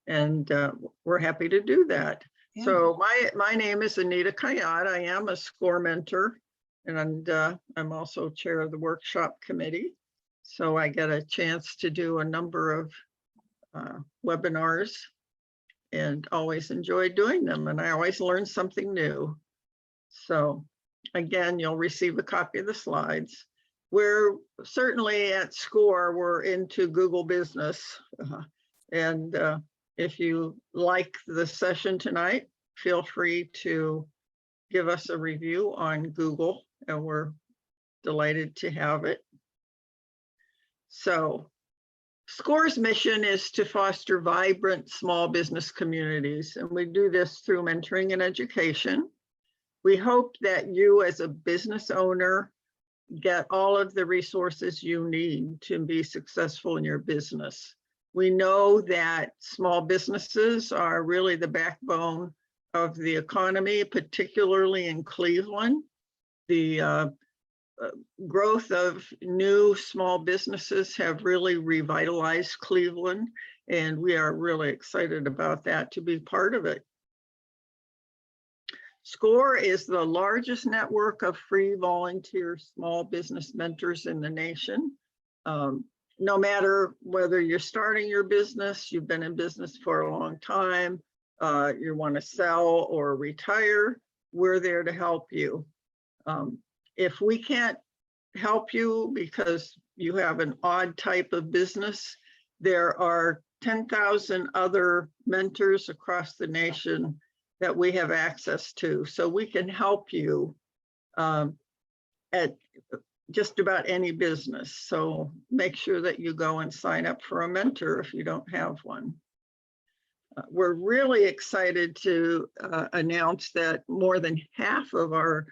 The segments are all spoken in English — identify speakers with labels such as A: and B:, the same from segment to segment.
A: and we're happy to do that.
B: Yeah.
A: So my name is Anita Kayat. I am a SCORE mentor, and I'm also chair of the workshop committee. So I get a chance to do a number of webinars and always enjoy doing them. And I always learn something new. So again, you'll receive a copy of the slides. We're certainly at SCORE, we're into Google Business. And if you like the session tonight, feel free to give us a review on Google, and we're delighted to have it. So SCORE's mission is to foster vibrant small business communities, and we do this through mentoring and education. We hope that you as a business owner get all of the resources you need to be successful in your business. We know that small businesses are really the backbone of the economy, particularly in Cleveland. The growth of new small businesses have really revitalized Cleveland, and we are really excited about that, to be part of it. SCORE is the largest network of free volunteer small business mentors in the nation. No matter whether you're starting your business, you've been in business for a long time, you want to sell or retire, we're there to help you. If we can't help you because you have an odd type of business, there are 10,000 other mentors across the nation that we have access to. So we can help you at just about any business. So make sure that you go and sign up for a mentor if you don't have one. We're really excited to announce that more than half of our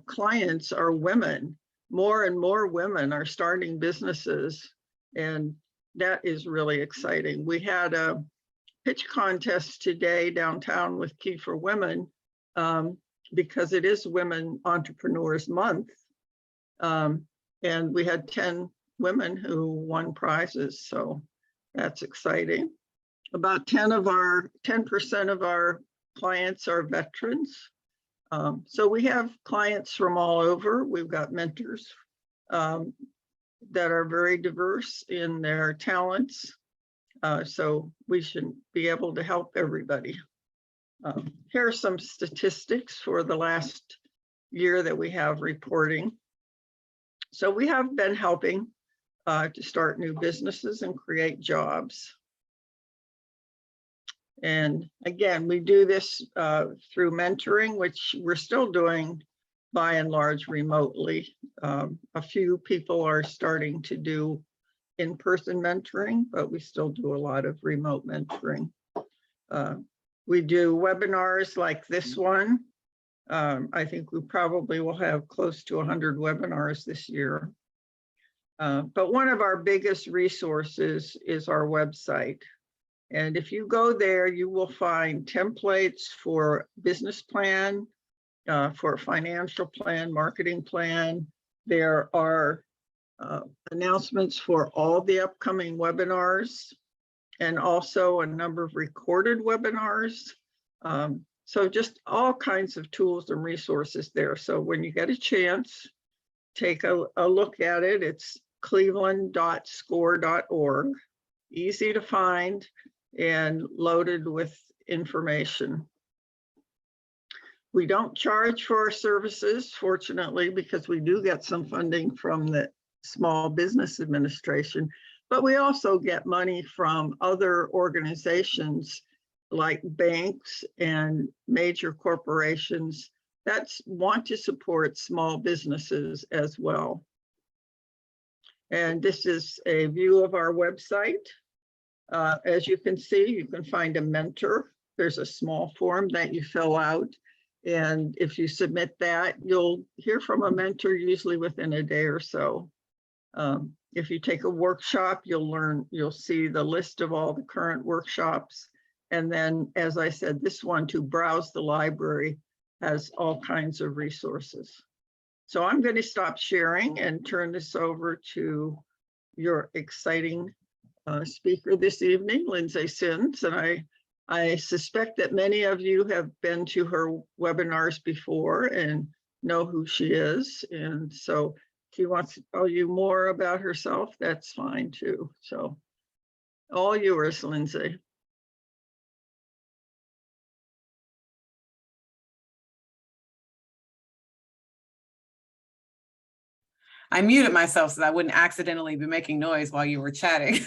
A: clients are women. More and more women are starting businesses, and that is really exciting. We had a pitch contest today downtown with Key for Women because it is Women Entrepreneurs Month. And we had 10 women who won prizes, so that's exciting. About 10% of our clients are veterans. So we have clients from all over. We've got mentors that are very diverse in their talents. So we should be able to help everybody. Here are some statistics for the last year that we have reporting. So we have been helping to start new businesses and create jobs. And again, we do this through mentoring, which we're still doing by and large remotely. A few people are starting to do in-person mentoring, but we still do a lot of remote mentoring. We do webinars like this one. I think we probably will have close to 100 webinars this year. But one of our biggest resources is our website. And if you go there, you will find templates for business plan, for financial plan, marketing plan. There are announcements for all the upcoming webinars and also a number of recorded webinars. So just all kinds of tools and resources there. So when you get a chance, take a look at it. It's cleveland.score.org, easy to find and loaded with information. We don't charge for our services, fortunately, because we do get some funding from the Small Business Administration, but we also get money from other organizations like banks and major corporations that want to support small businesses as well. And this is a view of our website. As you can see, you can find a mentor. There's a small form that you fill out. And if you submit that, you'll hear from a mentor usually within a day or so. If you take a workshop, you'll see the list of all the current workshops. And then, as I said, this one, to browse the library, has all kinds of resources. So I'm going to stop sharing and turn this over to your exciting speaker this evening, Lindsay Sims, and I suspect that many of you have been to her webinars before and know who she is. And so if she wants to tell you more about herself, that's fine too. So all yours, Lindsay.
B: I muted myself so that I wouldn't accidentally be making noise while you were chatting.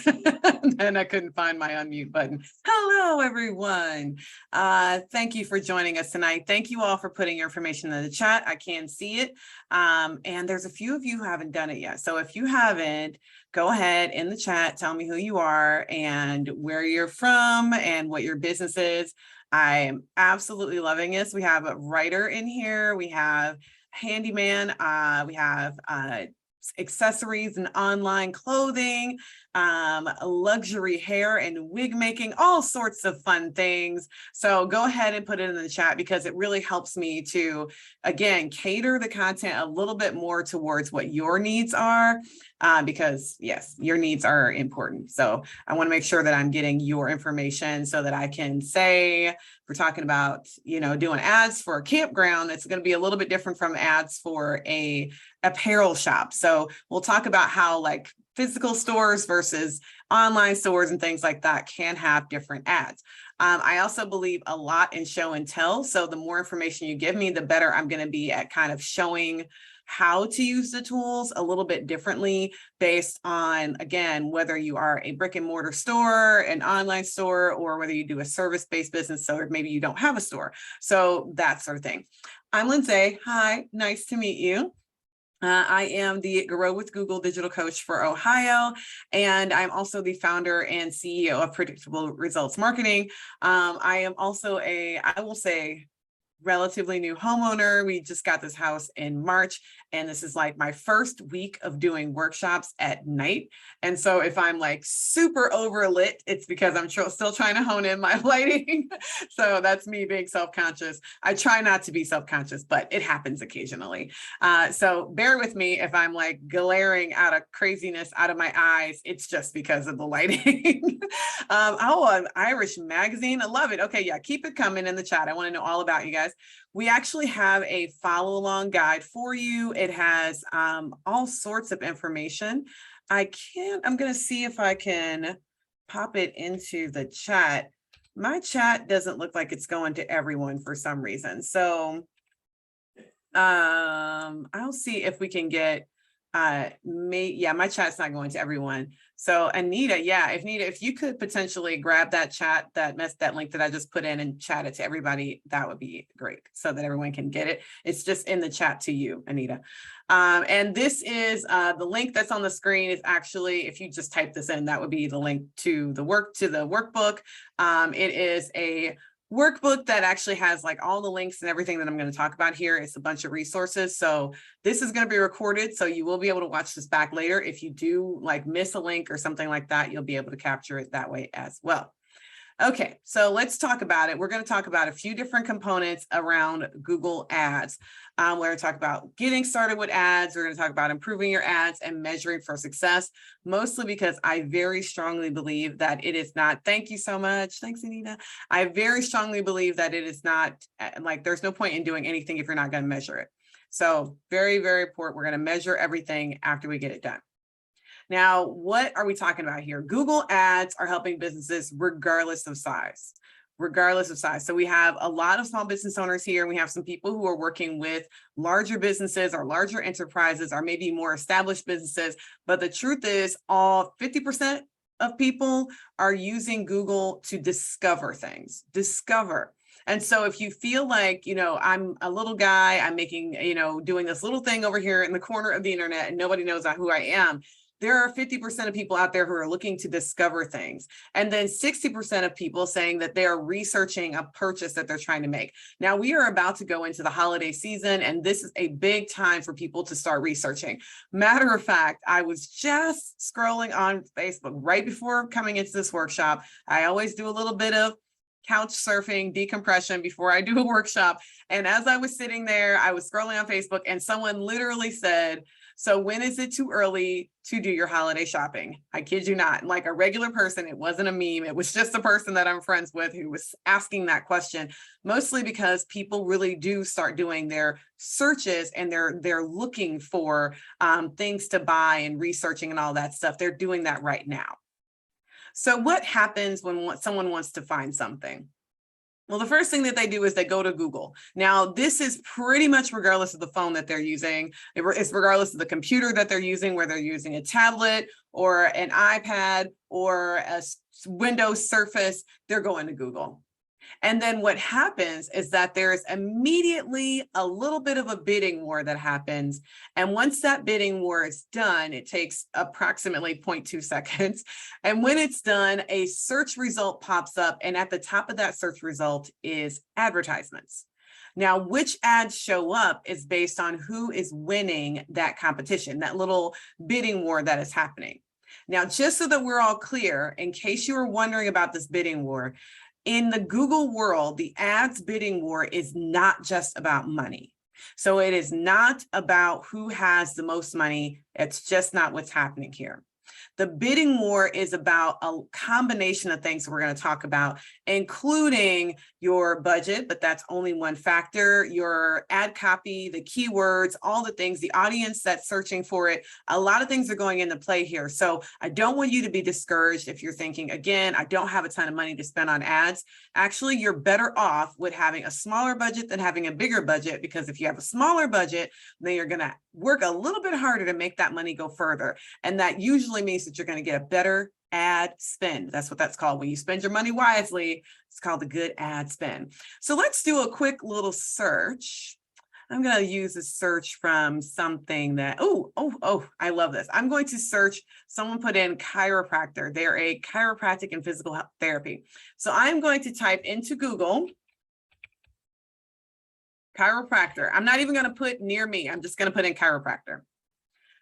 B: And I couldn't find my unmute button. Hello, everyone. Thank you for joining us tonight. Thank you all for putting your information in the chat. I can see it. And there's a few of you who haven't done it yet. So if you haven't, go ahead in the chat, tell me who you are and where you're from and what your business is. I am absolutely loving this. We have a writer in here. We have handyman, we have accessories and online clothing, luxury hair and wig making, all sorts of fun things. So go ahead and put it in the chat because it really helps me to, again, cater the content a little bit more towards what your needs are, because yes, your needs are important. So I want to make sure that I'm getting your information so that I can say, we're talking about, doing ads for a campground, it's going to be a little bit different from ads for a apparel shop. So we'll talk about how like physical stores versus online stores and things like that can have different ads. I also believe a lot in show and tell. So the more information you give me, the better I'm going to be at kind of showing how to use the tools a little bit differently based on, again, whether you are a brick and mortar store, an online store, or whether you do a service-based business, or maybe you don't have a store. So that sort of thing. I'm Lindsay. Hi, nice to meet you. I am the Grow with Google digital coach for Ohio, and I'm also the founder and CEO of Predictable Results Marketing. I am also I will say, relatively new homeowner. We just got this house in March, and this is like my first week of doing workshops at night. And so if I'm like super overlit, it's because I'm still trying to hone in my lighting. So that's me being self-conscious. I try not to be self-conscious, but it happens occasionally. So bear with me if I'm like glaring out of craziness out of my eyes. It's just because of the lighting. An Irish magazine. I love it. Okay, yeah, keep it coming in the chat. I want to know all about you guys. We actually have a follow along guide for you. It has all sorts of information. I'm going to see if I can pop it into the chat. My chat doesn't look like it's going to everyone for some reason. So I'll see if we can get my chat's not going to everyone. So Anita, if you could potentially grab that chat, that link that I just put in and chat it to everybody, that would be great so that everyone can get it. It's just in the chat to you, Anita. And this is the link that's on the screen is actually, if you just type this in, that would be the link to the workbook. It is a workbook that actually has like all the links and everything that I'm going to talk about here. It's a bunch of resources. So this is going to be recorded. So you will be able to watch this back later. If you do like miss a link or something like that, you'll be able to capture it that way as well. Okay, so let's talk about it. We're going to talk about a few different components around Google Ads. We're going to talk about getting started with ads. We're going to talk about improving your ads and measuring for success, mostly because I very strongly believe that it is not, thank you so much. Thanks, Anita. I very strongly believe that it is not, like there's no point in doing anything if you're not going to measure it. So very, very important. We're going to measure everything after we get it done. Now, what are we talking about here? Google Ads are helping businesses regardless of size. So we have a lot of small business owners here. We have some people who are working with larger businesses or larger enterprises or maybe more established businesses. But the truth is all 50% of people are using Google to discover things, And so if you feel like, I'm a little guy, I'm making, doing this little thing over here in the corner of the internet and nobody knows who I am, there are 50% of people out there who are looking to discover things. And then 60% of people saying that they are researching a purchase that they're trying to make. Now we are about to go into the holiday season, and this is a big time for people to start researching. Matter of fact, I was just scrolling on Facebook right before coming into this workshop. I always do a little bit of couch surfing, decompression before I do a workshop. And as I was sitting there, I was scrolling on Facebook and someone literally said, So when is it too early to do your holiday shopping? I kid you not. Like a regular person, it wasn't a meme. It was just a person that I'm friends with who was asking that question, mostly because people really do start doing their searches and they're looking for things to buy and researching and all that stuff. They're doing that right now. So what happens when someone wants to find something? Well, the first thing that they do is they go to Google. Now, this is pretty much regardless of the phone that they're using. It's regardless of the computer that they're using, whether they're using a tablet or an iPad or a Windows Surface, they're going to Google. And then what happens is that there's immediately a little bit of a bidding war that happens. And once that bidding war is done, it takes approximately 0.2 seconds. And when it's done, a search result pops up. And at the top of that search result is advertisements. Now, which ads show up is based on who is winning that competition, that little bidding war that is happening. Now, just so that we're all clear, in case you were wondering about this bidding war, in the Google world, the ads bidding war is not just about money. So it is not about who has the most money. It's just not what's happening here. The bidding war is about a combination of things that we're going to talk about, including your budget, but that's only one factor, your ad copy, the keywords, all the things, the audience that's searching for it. A lot of things are going into play here. So I don't want you to be discouraged if you're thinking, again, I don't have a ton of money to spend on ads. Actually, you're better off with having a smaller budget than having a bigger budget, because if you have a smaller budget, then you're going to work a little bit harder to make that money go further. And that usually means that you're going to get a better ad spend. That's what that's called. When you spend your money wisely, it's called a good ad spend. So let's do a quick little search. I'm going to use a search from something that, I love this. I'm going to search, someone put in chiropractor. They're a chiropractic and physical health therapy. So I'm going to type into Google chiropractor. I'm not even going to put near me. I'm just going to put in chiropractor.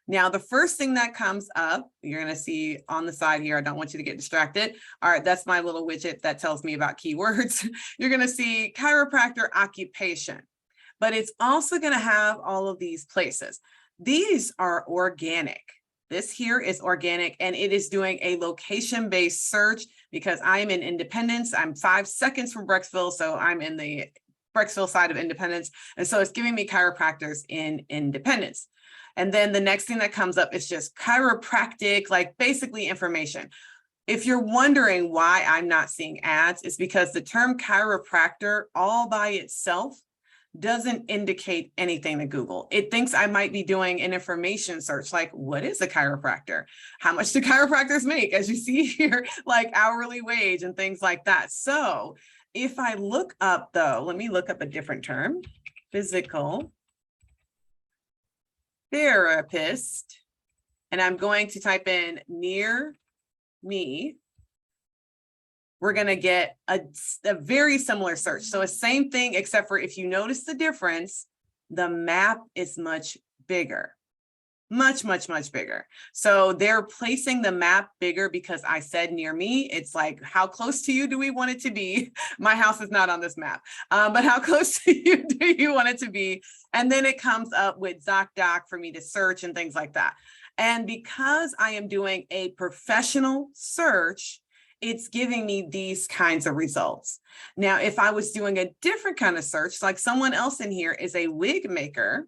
B: Now, the first thing that comes up, you're going to see on the side here, I don't want you to get distracted. All right, that's my little widget that tells me about keywords. You're going to see chiropractor occupation, but it's also going to have all of these places. These are organic. This here is organic, and it is doing a location-based search because I'm in Independence. I'm 5 seconds from Brecksville, so I'm in the Brecksville side of Independence. And so it's giving me chiropractors in Independence. And then the next thing that comes up is just chiropractic, like basically information. If you're wondering why I'm not seeing ads, it's because the term chiropractor all by itself doesn't indicate anything to Google. It thinks I might be doing an information search, like what is a chiropractor? How much do chiropractors make? As you see here, like hourly wage and things like that. So if I look up though, let me look up a different term, physical therapist, and I'm going to type in near me, we're going to get a very similar search. So a same thing, except for if you notice the difference, the map is much bigger, much, much, much bigger. So they're placing the map bigger because I said near me. It's like, how close to you do we want it to be? My house is not on this map, but how close to you do you want it to be? And then it comes up with ZocDoc for me to search and things like that. And because I am doing a professional search, it's giving me these kinds of results. Now, if I was doing a different kind of search, like someone else in here is a wig maker,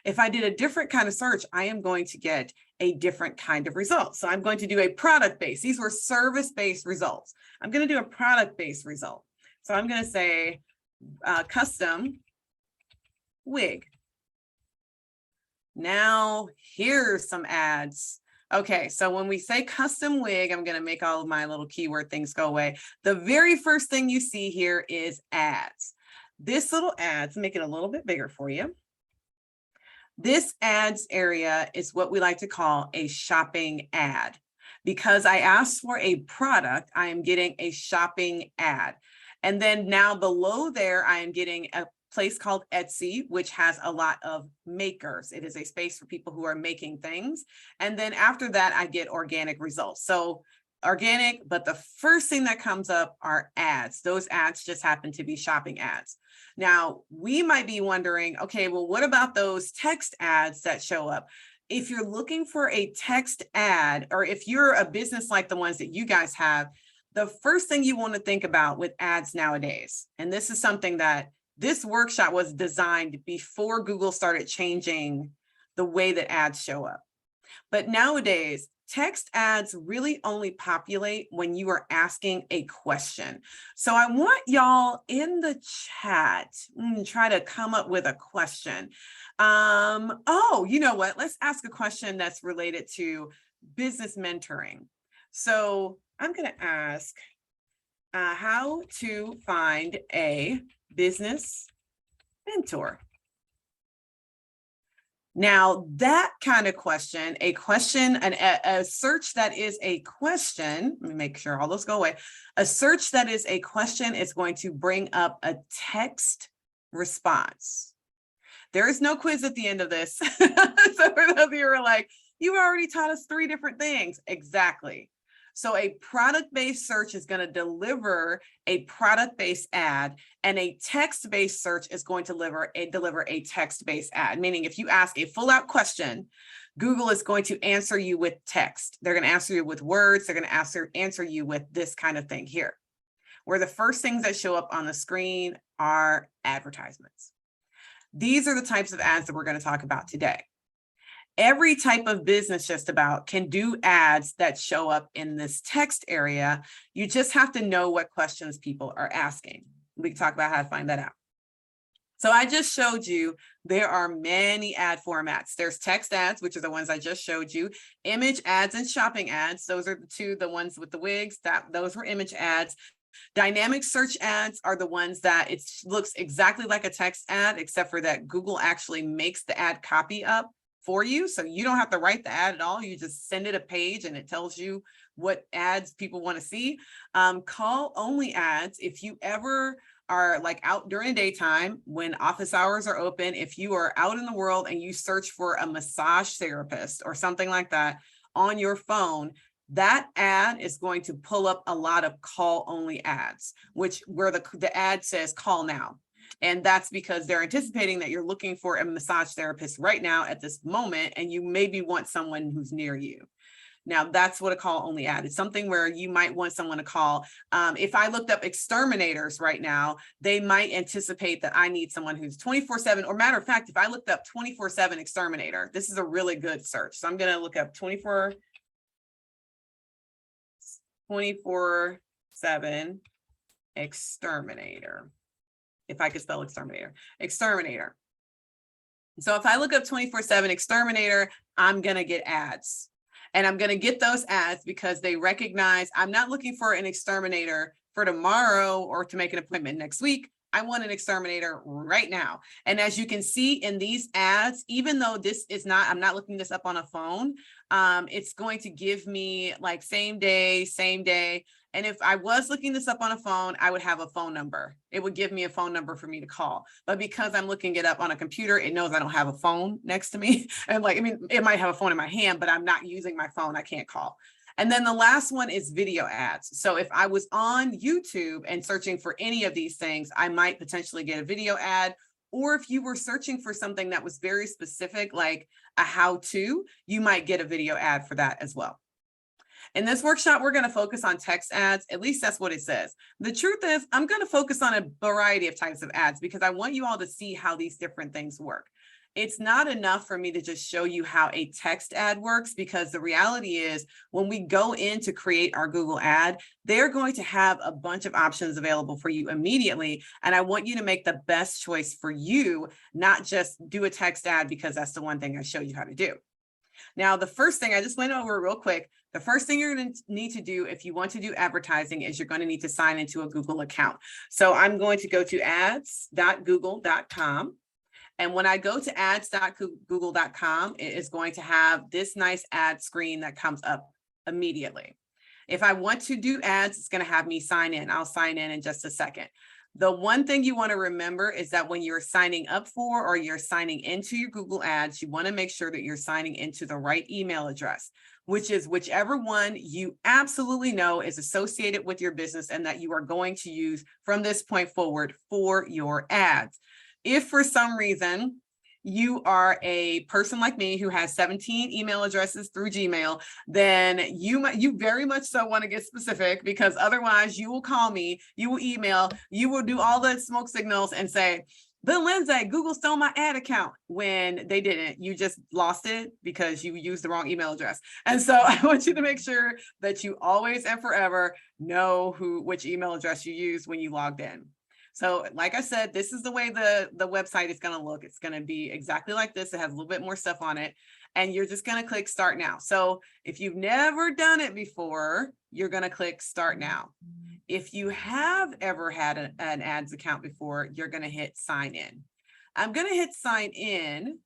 B: if I did a different kind of search, I am going to get a different kind of result. So I'm going to do a product-based. These were service-based results. I'm going to do a product-based result. So I'm going to say custom wig. Now, here's some ads. Okay, so when we say custom wig, I'm going to make all of my little keyword things go away. The very first thing you see here is ads. This little ads, make it a little bit bigger for you. This ads area is what we like to call a shopping ad. Because I asked for a product, I am getting a shopping ad. And then now below there, I am getting a place called Etsy, which has a lot of makers. It is a space for people who are making things. And then after that, I get organic results. So organic, but the first thing that comes up are ads. Those ads just happen to be shopping ads. Now, we might be wondering, okay, well, what about those text ads that show up? if you're looking for a text ad, or if you're a business like the ones that you guys have, the first thing you want to think about with ads nowadays, and this is something that this workshop was designed before Google started changing the way that ads show up. But nowadays, text ads really only populate when you are asking a question. So I want y'all in the chat, try to come up with a question. Oh, you know what? Let's ask a question that's related to business mentoring. So I'm going to ask how to find a business mentor. Now, that kind of question, a search that is a question, let me make sure all those go away. A search that is a question is going to bring up a text response. There is no quiz at the end of this. So for those of you who are like, you already taught us 3 different things. Exactly. So a product-based search is going to deliver a product-based ad, and a text-based search is going to deliver a text-based ad, meaning if you ask a full-out question, Google is going to answer you with text. They're going to answer you with words. They're going to answer you with this kind of thing here, where the first things that show up on the screen are advertisements. These are the types of ads that we're going to talk about today. Every type of business just about can do ads that show up in this text area. You just have to know what questions people are asking. We can talk about how to find that out. So I just showed you there are many ad formats. There's text ads, which are the ones I just showed you, image ads and shopping ads. Those are the ones with the wigs. Those were image ads. Dynamic search ads are the ones that it looks exactly like a text ad, except for that Google actually makes the ad copy up for you. So you don't have to write the ad at all. You just send it a page and it tells you what ads people want to see. Call only ads. If you ever are like out during the daytime when office hours are open, if you are out in the world and you search for a massage therapist or something like that on your phone, that ad is going to pull up a lot of call only ads, where the ad says call now. And that's because they're anticipating that you're looking for a massage therapist right now at this moment, and you maybe want someone who's near you. Now, that's what a call only ad is, something where you might want someone to call. If I looked up exterminators right now, they might anticipate that I need someone who's 24/7, or matter of fact, if I looked up 24/7 exterminator, this is a really good search. So I'm going to look up 24/7 exterminator. If I could spell exterminator. So if I look up 24/7 exterminator, I'm going to get ads. And I'm going to get those ads because they recognize I'm not looking for an exterminator for tomorrow or to make an appointment next week. I want an exterminator right now. And as you can see in these ads, even though this is not, I'm not looking this up on a phone, it's going to give me like same day. And if I was looking this up on a phone, I would have a phone number. It would give me a phone number for me to call. But because I'm looking it up on a computer, it knows I don't have a phone next to me. And it might have a phone in my hand, but I'm not using my phone. I can't call. And then the last one is video ads. So if I was on YouTube and searching for any of these things, I might potentially get a video ad. Or if you were searching for something that was very specific, like a how-to, you might get a video ad for that as well. In this workshop, we're going to focus on text ads. At least that's what it says. The truth is, I'm going to focus on a variety of types of ads because I want you all to see how these different things work. It's not enough for me to just show you how a text ad works, because the reality is when we go in to create our Google ad, they're going to have a bunch of options available for you immediately. And I want you to make the best choice for you, not just do a text ad because that's the one thing I showed you how to do. Now, the first thing I just went over real quick, the first thing you're going to need to do if you want to do advertising is you're going to need to sign into a Google account. So I'm going to go to ads.google.com. And when I go to ads.google.com, it is going to have this nice ad screen that comes up immediately. If I want to do ads, it's going to have me sign in. I'll sign in just a second. The one thing you want to remember is that when you're signing up for or you're signing into your Google ads, you want to make sure that you're signing into the right email address, which is whichever one you absolutely know is associated with your business and that you are going to use from this point forward for your ads. If for some reason you are a person like me who has 17 email addresses through Gmail, then you very much so want to get specific, because otherwise you will call me, you will email, you will do all the smoke signals and say, but Lindsay, Google stole my ad account, when they didn't. You just lost it because you used the wrong email address. And so I want you to make sure that you always and forever know which email address you used when you logged in. So like I said, this is the way the website is going to look. It's going to be exactly like this. It has a little bit more stuff on it, and you're just going to click start now. So if you've never done it before, you're going to click start now. If you have ever had an ads account before, you're going to hit sign in. I'm going to hit sign in,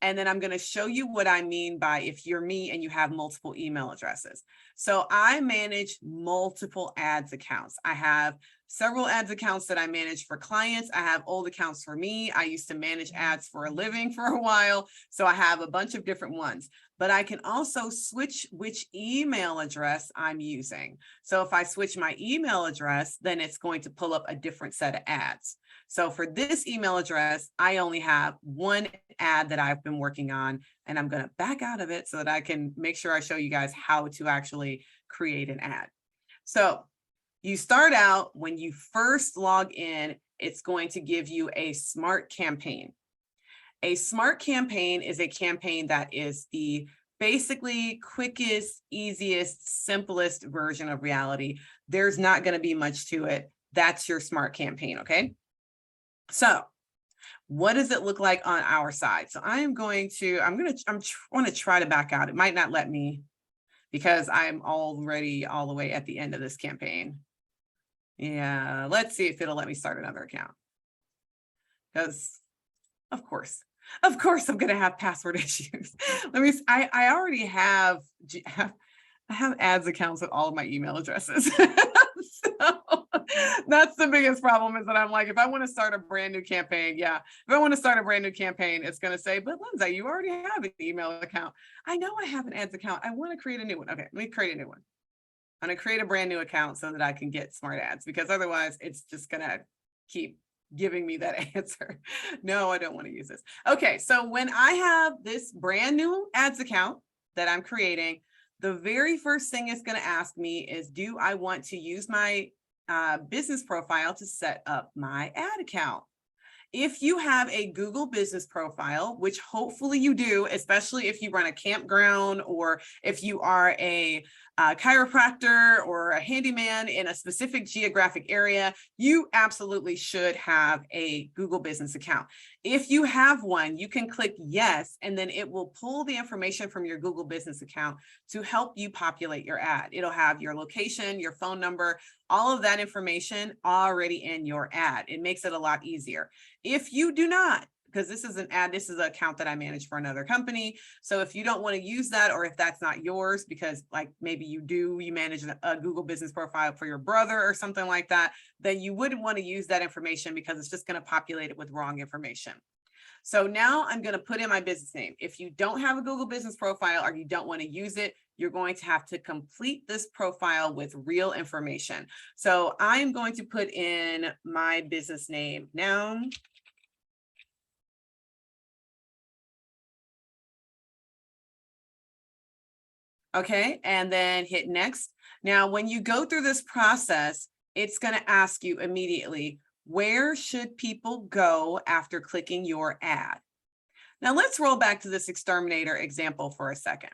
B: and then I'm going to show you what I mean by if you're me and you have multiple email addresses. So I manage multiple ads accounts. I have several ads accounts that I manage for clients. I have old accounts for me. I used to manage ads for a living for a while. So I have a bunch of different ones, but I can also switch which email address I'm using. So if I switch my email address, then it's going to pull up a different set of ads. So for this email address, I only have one ad that I've been working on, and I'm going to back out of it so that I can make sure I show you guys how to actually create an ad. So you start out, when you first log in, it's going to give you a smart campaign. A smart campaign is a campaign that is the basically quickest, easiest, simplest version of reality. There's not going to be much to it. That's your smart campaign, okay? So what does it look like on our side? So I'm going to try to back out. It might not let me, because I'm already all the way at the end of this campaign. Yeah, let's see if it'll let me start another account. Because of course I'm going to have password issues. I already have ads accounts with all of my email addresses. So that's the biggest problem, is that I'm like, if I want to start a brand new campaign, it's going to say, but Lindsay, you already have an email account. I know I have an ads account. I want to create a new one. Okay, let me create a new one. I'm going to create a brand new account so that I can get smart ads, because otherwise it's just going to keep giving me that answer. No, I don't want to use this. Okay, so when I have this brand new ads account that I'm creating, the very first thing it's going to ask me is, do I want to use my business profile to set up my ad account? If you have a Google business profile, which hopefully you do, especially if you run a campground, or if you are a chiropractor or a handyman in a specific geographic area, you absolutely should have a Google business account. If you have one, you can click yes, and then it will pull the information from your Google business account to help you populate your ad. It'll have your location, your phone number, all of that information already in your ad. It makes it a lot easier. If you do not, because this is an account that I manage for another company. So if you don't want to use that, or if that's not yours, because like maybe you manage a Google business profile for your brother or something like that, then you wouldn't want to use that information, because it's just going to populate it with wrong information. So now I'm going to put in my business name. If you don't have a Google business profile, or you don't want to use it, you're going to have to complete this profile with real information. So I'm going to put in my business name now. Okay, and then hit next. Now, when you go through this process, it's going to ask you immediately, where should people go after clicking your ad? Now, let's roll back to this exterminator example for a second.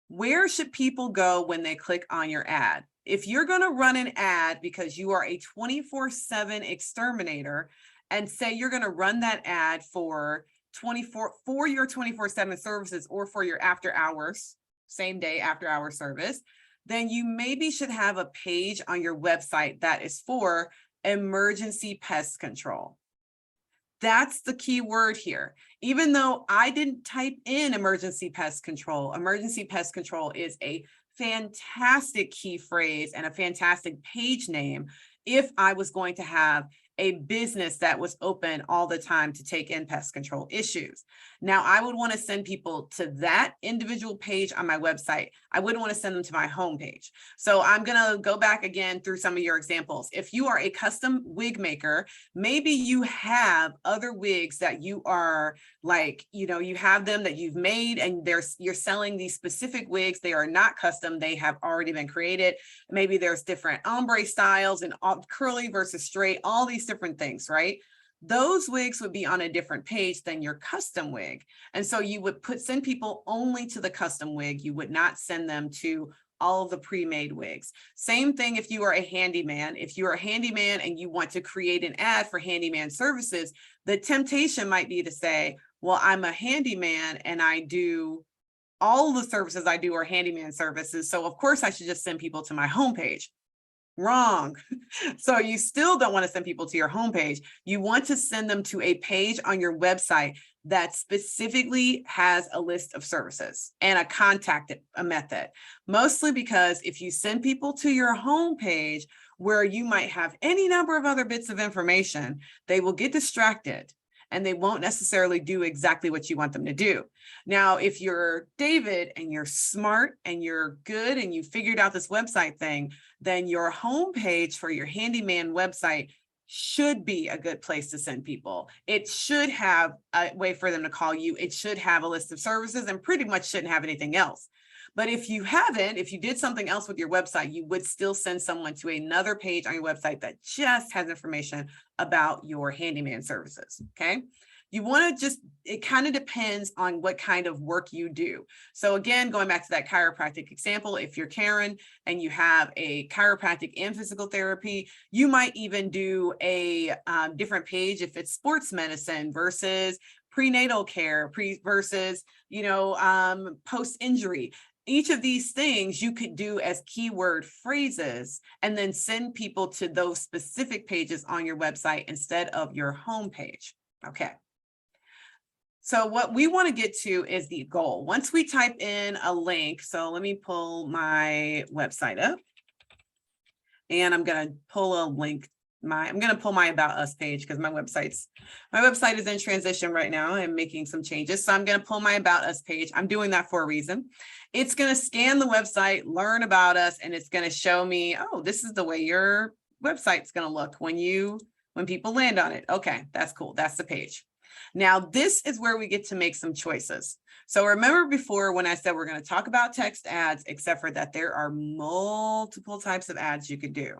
B: Where should people go when they click on your ad? If you're going to run an ad because you are a 24/7 exterminator, and say you're going to run that ad for your 24/7 services, or for your after hours, same day after hour service, then you maybe should have a page on your website that is for emergency pest control. That's the key word here. Even though I didn't type in emergency pest control is a fantastic key phrase and a fantastic page name if I was going to have a business that was open all the time to take in pest control issues. Now, I would want to send people to that individual page on my website. I wouldn't want to send them to my homepage. So I'm going to go back again through some of your examples. If you are a custom wig maker, maybe you have other wigs that you are like, you have them that you've made and you're selling these specific wigs. They are not custom. They have already been created. Maybe there's different ombre styles and curly versus straight, all these different things, right? Those wigs would be on a different page than your custom wig. And so you would send people only to the custom wig. You would not send them to all of the pre-made wigs. Same thing if you are a handyman. If you're a handyman and you want to create an ad for handyman services, the temptation might be to say, well, I'm a handyman and I do all the services I do are handyman services. So of course I should just send people to my homepage. Wrong. So you still don't want to send people to your homepage. You want to send them to a page on your website that specifically has a list of services and a contact method. Mostly because if you send people to your homepage where you might have any number of other bits of information, they will get distracted and they won't necessarily do exactly what you want them to do. Now, if you're David and you're smart and you're good and you figured out this website thing, then your homepage for your handyman website should be a good place to send people. It should have a way for them to call you. It should have a list of services and pretty much shouldn't have anything else. But if you haven't, if you did something else with your website, you would still send someone to another page on your website that just has information about your handyman services, okay? You want to it kind of depends on what kind of work you do. So again, going back to that chiropractic example, if you're Karen and you have a chiropractic and physical therapy, you might even do a different page if it's sports medicine versus prenatal care versus, post-injury. Each of these things you could do as keyword phrases and then send people to those specific pages on your website instead of your homepage. Okay. So what we want to get to is the goal. Once we type in a link, so let me pull my website up and I'm going to pull a link. I'm going to pull my About Us page because my website is in transition right now. I'm making some changes. So I'm going to pull my About Us page. I'm doing that for a reason. It's going to scan the website, learn about us, and it's going to show me, oh, this is the way your website's going to look when people land on it. Okay, that's cool. That's the page. Now, this is where we get to make some choices. So remember before when I said we're going to talk about text ads, except for that there are multiple types of ads you could do.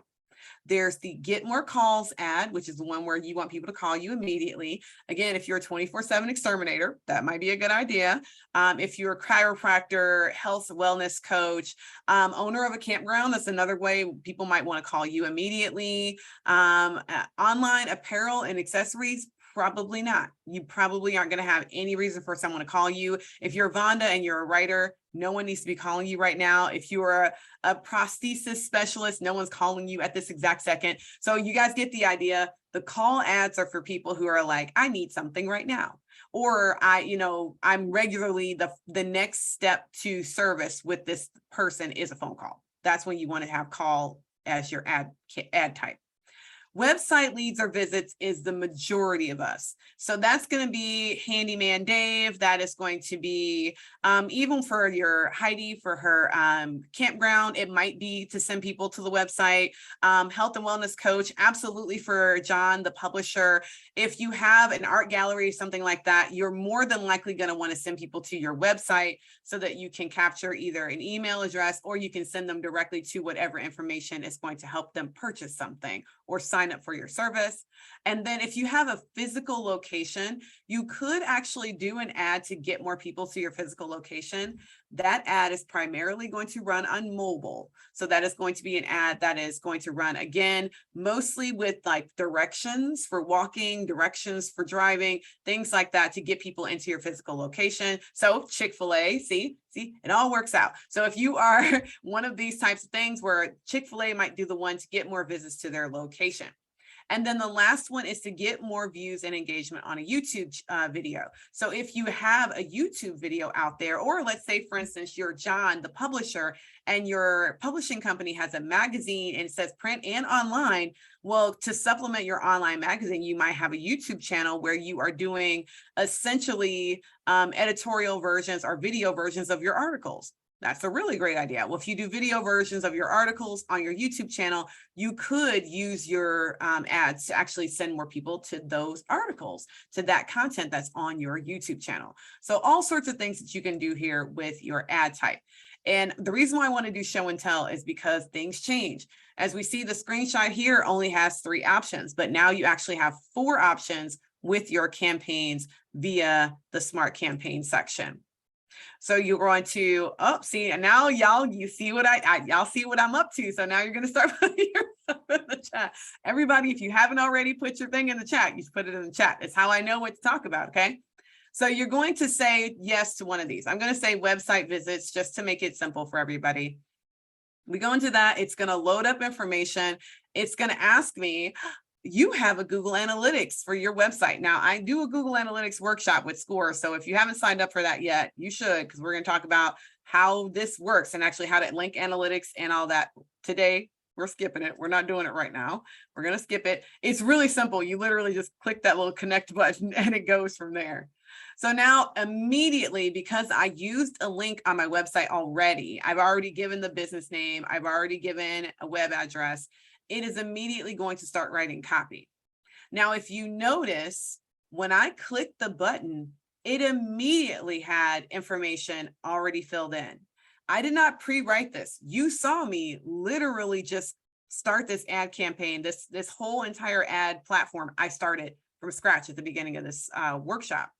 B: There's the get more calls ad, which is the one where you want people to call you immediately. Again, if you're a 24/7 exterminator, that might be a good idea. If you're a chiropractor, health wellness coach, owner of a campground, that's another way people might want to call you immediately. Online apparel and accessories, probably not. You probably aren't going to have any reason for someone to call you. If you're Vonda and you're a writer, no one needs to be calling you right now. If you are a prosthesis specialist, no one's calling you at this exact second. So you guys get the idea. The call ads are for people who are like, I need something right now. Or I'm regularly the next step to service with this person is a phone call. That's when you want to have call as your ad type. Website leads or visits is the majority of us. So that's going to be Handyman Dave. That is going to be even for your Heidi for her campground. It might be to send people to the website. Health and wellness coach, absolutely for John, the publisher. If you have an art gallery, something like that, you're more than likely going to want to send people to your website so that you can capture either an email address or you can send them directly to whatever information is going to help them purchase something or sign up for your service. And then if you have a physical location, you could actually do an ad to get more people to your physical location. That ad is primarily going to run on mobile. So that is going to be an ad that is going to run, again, mostly with like directions for walking, directions for driving, things like that to get people into your physical location. So Chick-fil-A, see, it all works out. So if you are one of these types of things where Chick-fil-A might do the one to get more visits to their location. And then the last one is to get more views and engagement on a YouTube video. So if you have a YouTube video out there, or let's say, for instance, you're John, the publisher, and your publishing company has a magazine and it says print and online. Well, to supplement your online magazine, you might have a YouTube channel where you are doing essentially editorial versions or video versions of your articles. That's a really great idea. Well, if you do video versions of your articles on your YouTube channel, you could use your ads to actually send more people to those articles, to that content that's on your YouTube channel. So all sorts of things that you can do here with your ad type. And the reason why I want to do show and tell is because things change. As we see, the screenshot here only has 3 options, but now you actually have 4 options with your campaigns via the Smart Campaign section. So you're going to, see, and now you see what y'all see what I'm up to. So now you're going to start putting yourself in the chat. Everybody, if you haven't already put your thing in the chat, you put it in the chat. It's how I know what to talk about, okay? So you're going to say yes to one of these. I'm going to say website visits just to make it simple for everybody. We go into that. It's going to load up information. It's going to ask me, you have a Google Analytics for your website. Now, I do a Google Analytics workshop with SCORE. So if you haven't signed up for that yet, you should, because we're going to talk about how this works and actually how to link analytics and all that. Today, we're skipping it. We're not doing it right now. We're going to skip it. It's really simple. You literally just click that little connect button and it goes from there. So now immediately, because I used a link on my website already, I've already given the business name, I've already given a web address, it is immediately going to start writing copy. Now, if you notice, when I clicked the button, it immediately had information already filled in. I did not pre-write this. You saw me literally just start this ad campaign, this whole entire ad platform I started from scratch at the beginning of this workshop.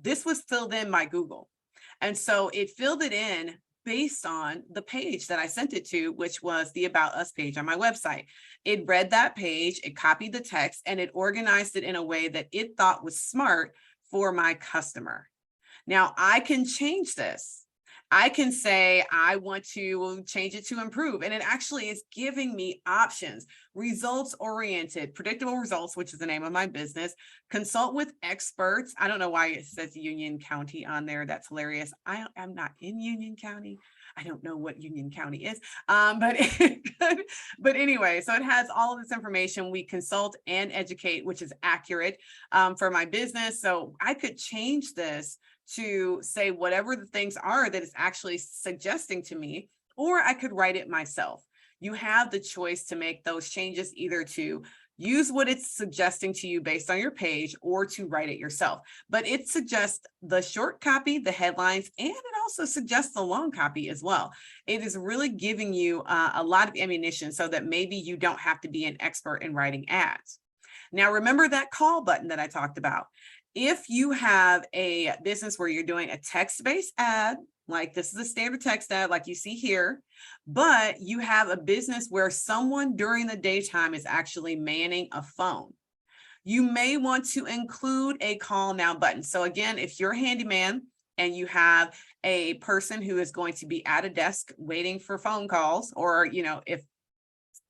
B: This was filled in by Google. And so it filled it in based on the page that I sent it to, which was the About Us page on my website. It read that page, it copied the text, and it organized it in a way that it thought was smart for my customer. Now, I can change this. I can say, I want to change it to improve. And it actually is giving me options, results-oriented, predictable results, which is the name of my business, consult with experts. I don't know why it says Union County on there. That's hilarious. I am not in Union County. I don't know what Union County is, but anyway, so it has all of this information. We consult and educate, which is accurate for my business. So I could change this to say whatever the things are that it's actually suggesting to me, or I could write it myself. You have the choice to make those changes, either to use what it's suggesting to you based on your page or to write it yourself. But it suggests the short copy, the headlines, and it also suggests the long copy as well. It is really giving you a lot of ammunition so that maybe you don't have to be an expert in writing ads. Now, remember that call button that I talked about. If you have a business where you're doing a text-based ad, like this is a standard text ad like you see here, but you have a business where someone during the daytime is actually manning a phone, you may want to include a call now button. So again, if you're a handyman and you have a person who is going to be at a desk waiting for phone calls, or, if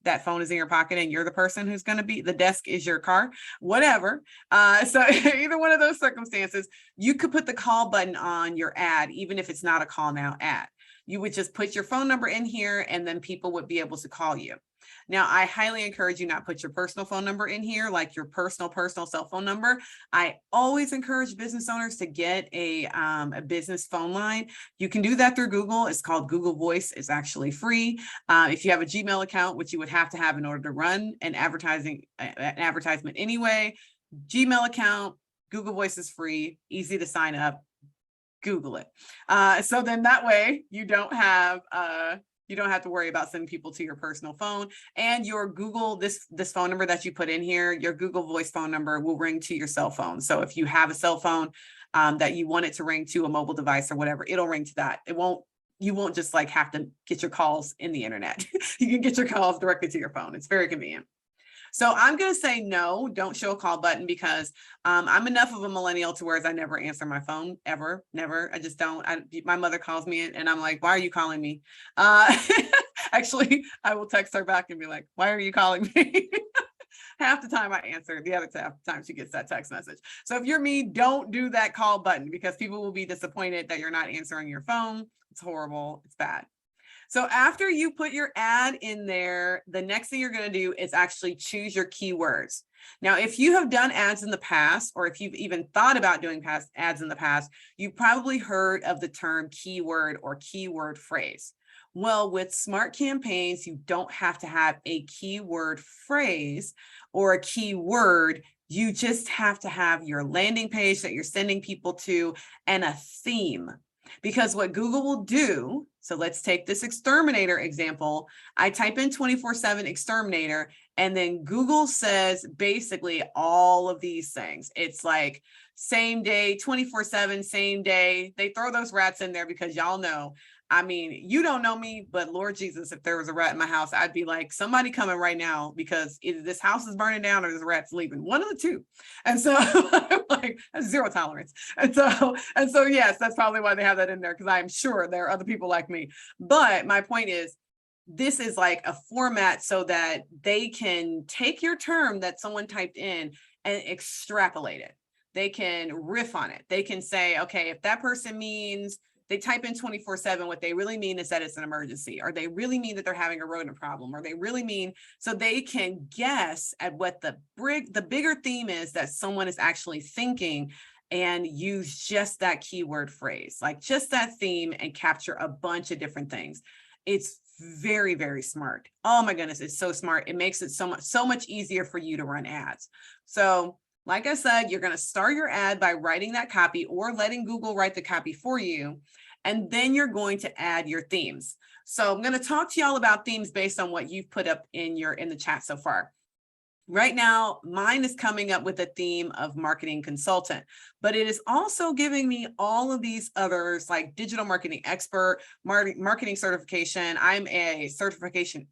B: that phone is in your pocket and you're the person who's going to be, the desk is your car, whatever. So either one of those circumstances, you could put the call button on your ad, even if it's not a call now ad. You would just put your phone number in here and then people would be able to call you. Now, I highly encourage you not put your personal phone number in here, like your personal cell phone number. I always encourage business owners to get a business phone line. You can do that through Google. It's called Google Voice. It's actually free. If you have a Gmail account, which you would have to have in order to run an advertisement anyway, Gmail account, Google Voice is free, easy to sign up. Google it. So then that way you don't have to worry about sending people to your personal phone, and your Google, this phone number that you put in here, your Google Voice phone number will ring to your cell phone. So if you have a cell phone that you want it to ring to a mobile device or whatever, it'll ring to that. You won't just like have to get your calls in the internet. You can get your calls directly to your phone. It's very convenient. So I'm going to say no, don't show a call button, because I'm enough of a millennial to where I never answer my phone, ever, never. I just don't. My mother calls me and I'm like, why are you calling me? Actually, I will text her back and be like, why are you calling me? half the time I answer, the other half the time she gets that text message. So if you're me, don't do that call button, because people will be disappointed that you're not answering your phone. It's horrible. It's bad. So after you put your ad in there, the next thing you're going to do is actually choose your keywords. Now, if you have done ads in the past, or if you've even thought about doing past ads in the past, you've probably heard of the term keyword or keyword phrase. Well, with smart campaigns, you don't have to have a keyword phrase or a keyword. You just have to have your landing page that you're sending people to and a theme. Because what Google will do, so let's take this exterminator example. I type in 24/7 exterminator, and then Google says basically all of these things. It's like same day, 24/7, same day. They throw those rats in there because y'all know. I mean, you don't know me, but Lord Jesus, if there was a rat in my house, I'd be like, somebody coming right now, because either this house is burning down or this rat's leaving, one of the two. And so I'm like, that's zero tolerance. And so yes, that's probably why they have that in there, because I'm sure there are other people like me. But my point is, this is like a format so that they can take your term that someone typed in and extrapolate it. They can riff on it. They can say, okay, if that person means they type in 24/7, what they really mean is that it's an emergency, or they really mean that they're having a rodent problem, or they really mean, so they can guess at what the bigger theme is that someone is actually thinking, and use just that keyword phrase, like just that theme, and capture a bunch of different things. It's very, very smart. Oh my goodness, it's so smart. It makes it so much easier for you to run ads. So like I said, you're going to start your ad by writing that copy or letting Google write the copy for you. And then you're going to add your themes. So I'm going to talk to y'all about themes based on what you've put up in the chat so far. Right now, mine is coming up with a theme of marketing consultant, but it is also giving me all of these others like digital marketing expert, marketing certification. I'm a certification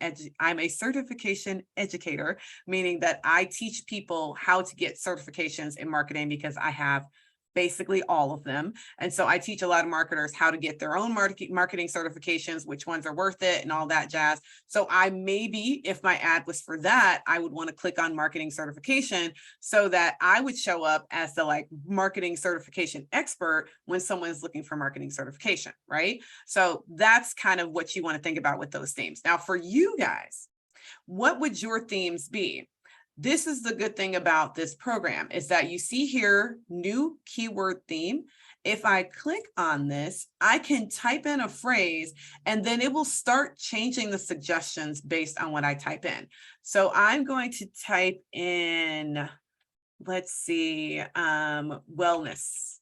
B: educator, meaning that I teach people how to get certifications in marketing because I have basically all of them. And so I teach a lot of marketers how to get their own marketing certifications, which ones are worth it and all that jazz. So I maybe, if my ad was for that, I would want to click on marketing certification so that I would show up as the like marketing certification expert when someone's looking for marketing certification, right? So that's kind of what you want to think about with those themes. Now for you guys, what would your themes be? This is the good thing about this program is that you see here, new keyword theme. If I click on this, I can type in a phrase and then it will start changing the suggestions based on what I type in. So I'm going to type in, let's see, wellness.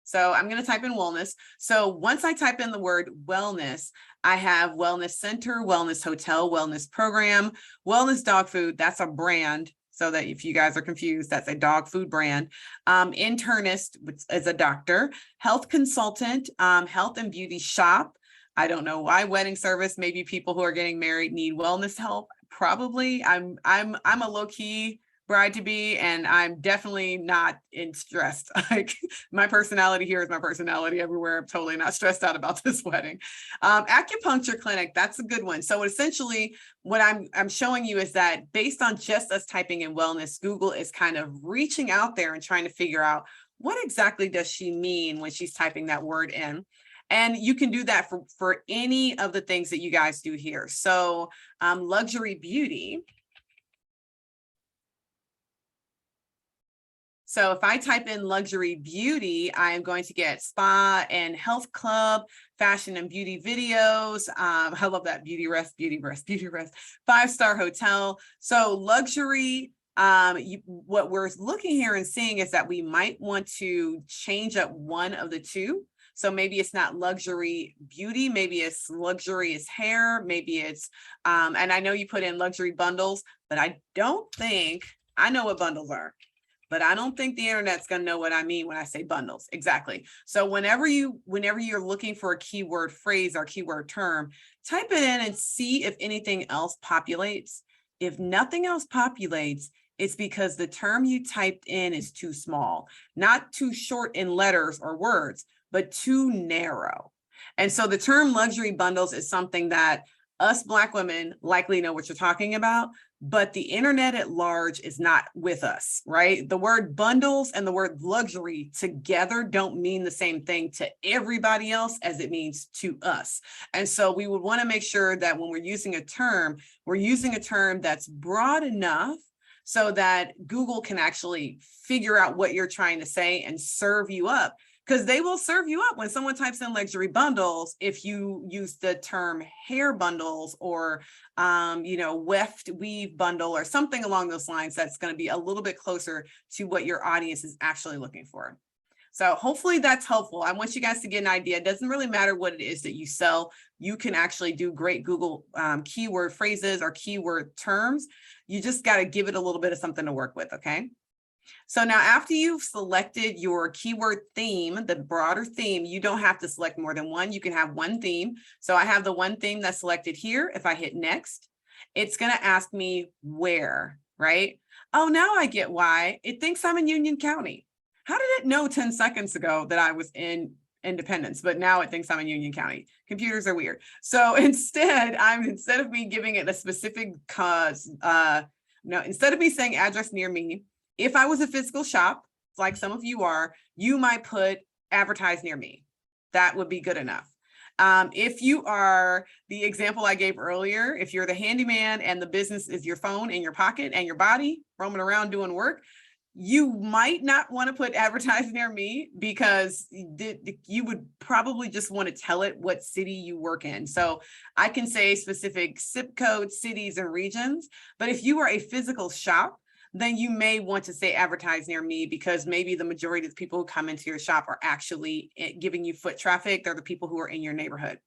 B: So I'm going to type in wellness. So once I type in the word wellness, I have wellness center, wellness hotel, wellness program, wellness dog food. That's a brand. So that if you guys are confused, that's a dog food brand. Internist, which is a doctor, health consultant, health and beauty shop. I don't know why wedding service. Maybe people who are getting married need wellness help. Probably. I'm a low key bride to be, and I'm definitely not stressed. Like my personality here is my personality everywhere. I'm totally not stressed out about this wedding. Acupuncture clinic, that's a good one. So essentially what I'm showing you is that based on just us typing in wellness, Google is kind of reaching out there and trying to figure out what exactly does she mean when she's typing that word in. And you can do that for any of the things that you guys do here. So luxury beauty. So if I type in luxury beauty, I am going to get spa and health club, fashion and beauty videos. I love that, beauty rest, beauty rest, beauty rest, 5-star hotel. So luxury, what we're looking here and seeing is that we might want to change up one of the two. So maybe it's not luxury beauty, maybe it's luxurious hair, maybe it's, and I know you put in luxury bundles, but I don't think, I know what bundles are. But I don't think the internet's going to know what I mean when I say bundles. Exactly. So whenever you're looking for a keyword phrase or keyword term, type it in and see if anything else populates. If nothing else populates, it's because the term you typed in is too small, not too short in letters or words, but too narrow. And so the term luxury bundles is something that Us Black women likely know what you're talking about, but the internet at large is not with us, right? The word bundles and the word luxury together don't mean the same thing to everybody else as it means to us. And so we would want to make sure that when we're using a term, we're using a term that's broad enough so that Google can actually figure out what you're trying to say and serve you up. Because they will serve you up when someone types in luxury bundles. If you use the term hair bundles or, weft weave bundle or something along those lines, that's going to be a little bit closer to what your audience is actually looking for. So hopefully that's helpful. I want you guys to get an idea. It doesn't really matter what it is that you sell. You can actually do great Google keyword phrases or keyword terms. You just got to give it a little bit of something to work with, okay? So now after you've selected your keyword theme, the broader theme, you don't have to select more than one. You can have one theme. So I have the one theme that's selected here. If I hit next, it's going to ask me where, right? Oh, now I get why. It thinks I'm in Union County. How did it know 10 seconds ago that I was in Independence, but now it thinks I'm in Union County? Computers are weird. So instead of me giving it a specific instead of me saying address near me, if I was a physical shop, like some of you are, you might put advertise near me. That would be good enough. If you are the example I gave earlier, if you're the handyman and the business is your phone in your pocket and your body roaming around doing work, you might not want to put advertise near me because you would probably just want to tell it what city you work in. So I can say specific zip codes, cities, and regions. But if you are a physical shop, then you may want to say advertise near me because maybe the majority of the people who come into your shop are actually giving you foot traffic. They're the people who are in your neighborhood.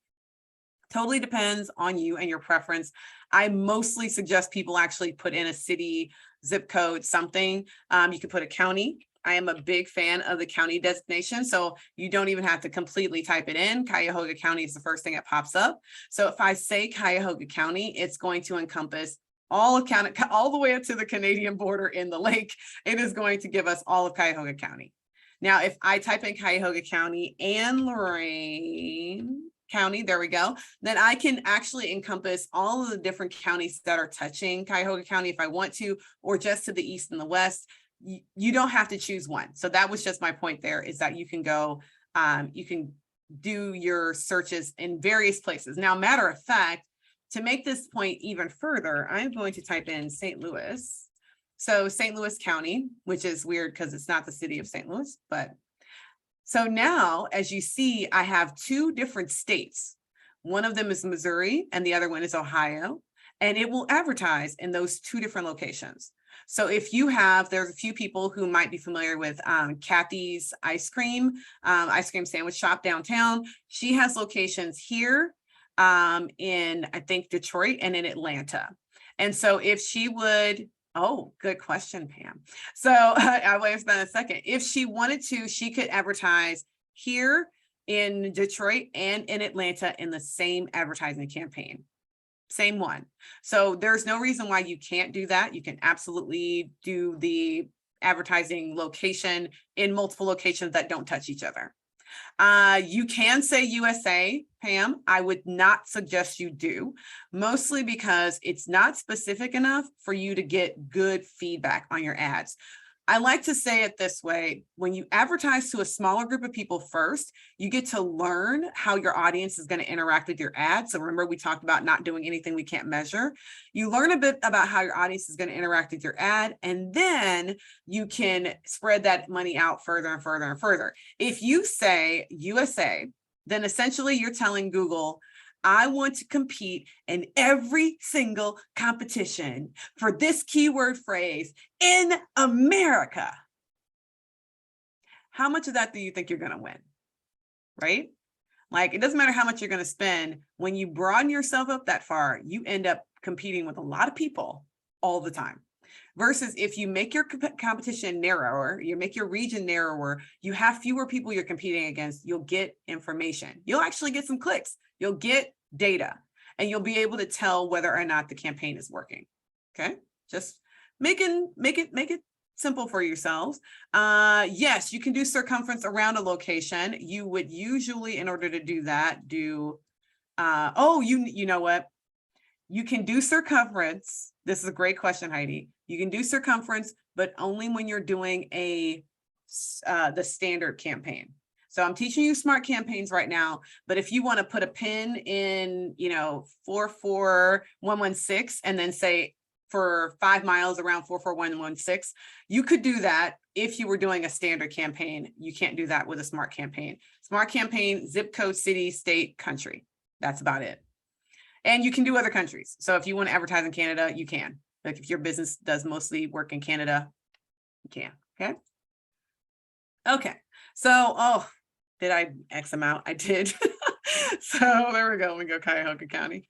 B: Totally depends on you and your preference. I mostly suggest people actually put in a city, zip code, something. You could put a county. I am a big fan of the county designation, so you don't even have to completely type it in. Cuyahoga County is the first thing that pops up. So if I say Cuyahoga County, it's going to encompass all of Canada, all the way up to the Canadian border in the lake. It is going to give us all of Cuyahoga County. Now, if I type in Cuyahoga County and Lorain County, there we go, then I can actually encompass all of the different counties that are touching Cuyahoga County if I want to, or just to the east and the west. You don't have to choose one. So that was just my point there, is that you can go, you can do your searches in various places. Now, matter of fact, to make this point even further, I'm going to type in St. Louis. So St. Louis County, which is weird because it's not the city of St. Louis, but so now, as you see, I have two different states. One of them is Missouri and the other one is Ohio, and it will advertise in those two different locations. So if you have, there's a few people who might be familiar with Kathy's ice cream sandwich shop downtown. She has locations here in, I think, Detroit and in Atlanta. And so if she would, oh, good question, Pam. So I'll wait a second. If she wanted to, she could advertise here in Detroit and in Atlanta in the same advertising campaign. Same one. So there's no reason why you can't do that. You can absolutely do the advertising location in multiple locations that don't touch each other. You can say USA, Pam. I would not suggest you do, mostly because it's not specific enough for you to get good feedback on your ads. I like to say it this way: when you advertise to a smaller group of people first, you get to learn how your audience is going to interact with your ad. So remember, we talked about not doing anything we can't measure. You learn a bit about how your audience is going to interact with your ad, and then you can spread that money out further and further and further. If you say USA, then essentially you're telling Google, I want to compete in every single competition for this keyword phrase in America. How much of that do you think you're going to win? Right? Like, it doesn't matter how much you're going to spend. When you broaden yourself up that far, you end up competing with a lot of people all the time. Versus if you make your competition narrower, you make your region narrower, you have fewer people you're competing against, you'll get information. You'll actually get some clicks. You'll get data, and you'll be able to tell whether or not the campaign is working. Okay, just make it simple for yourselves. Yes, you can do circumference around a location. You would usually, in order to do that, do you know what? You can do circumference. This is a great question, Heidi. You can do circumference, but only when you're doing the standard campaign. So I'm teaching you smart campaigns right now, but if you want to put a pin in, 44116 and then say for 5 miles around 44116, you could do that if you were doing a standard campaign. You can't do that with a smart campaign. Smart campaign, zip code, city, state, country. That's about it. And you can do other countries. So if you want to advertise in Canada, you can. Like if your business does mostly work in Canada, you can. Okay. Okay. So, did I X them out? I did. So there we go. We go Cuyahoga County.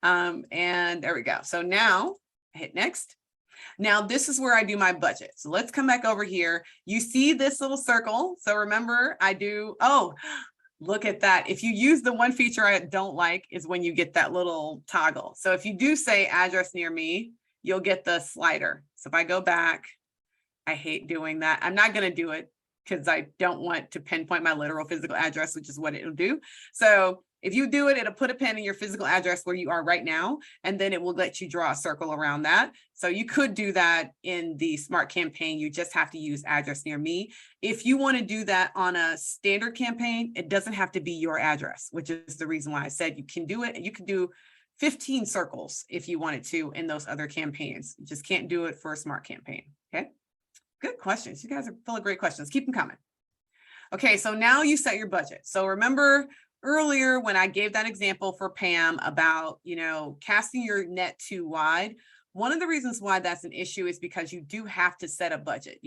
B: And there we go. So now hit next. Now this is where I do my budget. So let's come back over here. You see this little circle. So remember look at that. If you use the one feature I don't like is when you get that little toggle. So if you do say address near me, you'll get the slider. So if I go back, I hate doing that. I'm not going to do it because I don't want to pinpoint my literal physical address, which is what it'll do. So if you do it, it'll put a pin in your physical address where you are right now, and then it will let you draw a circle around that. So you could do that in the smart campaign. You just have to use address near me. If you want to do that on a standard campaign, it doesn't have to be your address, which is the reason why I said you can do it. You can do 15 circles if you wanted to in those other campaigns. You just can't do it for a smart campaign. Okay. Good questions. You guys are full of great questions. Keep them coming. Okay. So now you set your budget. So remember earlier when I gave that example for Pam about, casting your net too wide, one of the reasons why that's an issue is because you do have to set a budget.